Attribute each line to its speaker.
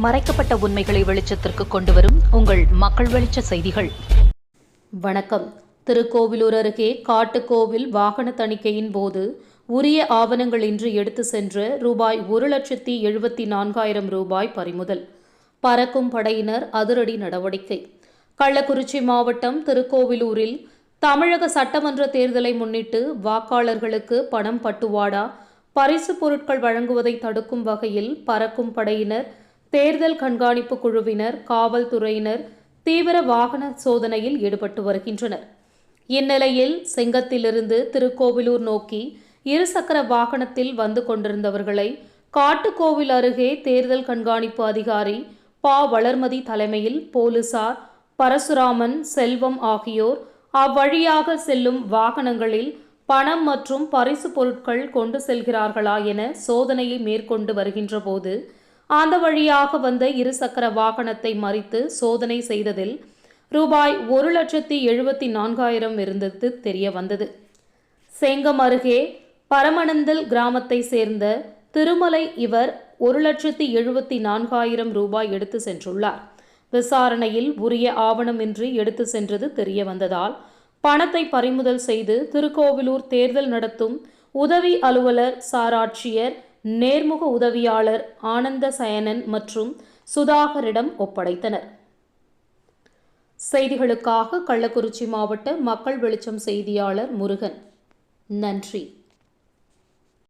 Speaker 1: மறைக்கப்பட்ட உண்மைகளை வெளிச்சத்திற்கு கொண்டுவரும் உங்கள் மக்கள் வெளிச்ச செய்திகள்.
Speaker 2: வணக்கம். திருக்கோவிலூர் அருகே காட்டுக்கோவில் வாகன தணிக்கையின் போது உரிய ஆவணங்களின்றி எடுத்து சென்ற ரூபாய் 1,74,000 பறிமுதல். பறக்கும் படையினர் அதிரடி நடவடிக்கை. கள்ளக்குறிச்சி மாவட்டம் திருக்கோவிலூரில் தமிழக சட்டமன்ற தேர்தலை முன்னிட்டு வாக்காளர்களுக்கு பணம் பட்டுவாடா, பரிசு பொருட்கள் வழங்குவதை தடுக்கும் வகையில் பறக்கும் படையினர், தேர்தல் கண்காணிப்பு குழுவினர், காவல்துறையினர் தீவிர வாகன சோதனையில் ஈடுபட்டு வருகின்றனர். இந்நிலையில் செங்கத்திலிருந்து திருக்கோவிலூர் நோக்கி இருசக்கர வாகனத்தில் வந்து கொண்டிருந்தவர்களை காட்டுக்கோவில் அருகே தேர்தல் கண்காணிப்பு அதிகாரி வளர்மதி தலைமையில் போலீசார் பரசுராமன், செல்வம் ஆகியோர் அவ்வழியாக செல்லும் வாகனங்களில் பணம் மற்றும் பரிசு பொருட்கள் கொண்டு செல்கிறார்களா என சோதனையை மேற்கொண்டு வருகின்ற போது அந்த வழியாக வந்த இருசக்கர வாகனத்தை மறித்து சோதனை செய்ததில் ரூபாய் 1,74,000 இருந்தது தெரிய வந்தது. செங்கம் அருகே பரமனந்தல் கிராமத்தை சேர்ந்த திருமலை இவர் 1,74,000 எடுத்து சென்றுள்ளார். விசாரணையில் உரிய ஆவணமின்றி எடுத்து சென்றது தெரிய வந்ததால் பணத்தை பறிமுதல் செய்து திருக்கோவிலூர் தேர்தல் நடத்தும் உதவி அலுவலர், சாராட்சியர், நேர்முக உதவியாளர் ஆனந்த சயனன் மற்றும் சுதாகரிடம் ஒப்படைத்தனர். செய்திகளுக்காக கள்ளக்குறிச்சி மாவட்ட மக்கள் வெளிச்சம் செய்தியாளர் முருகன். நன்றி.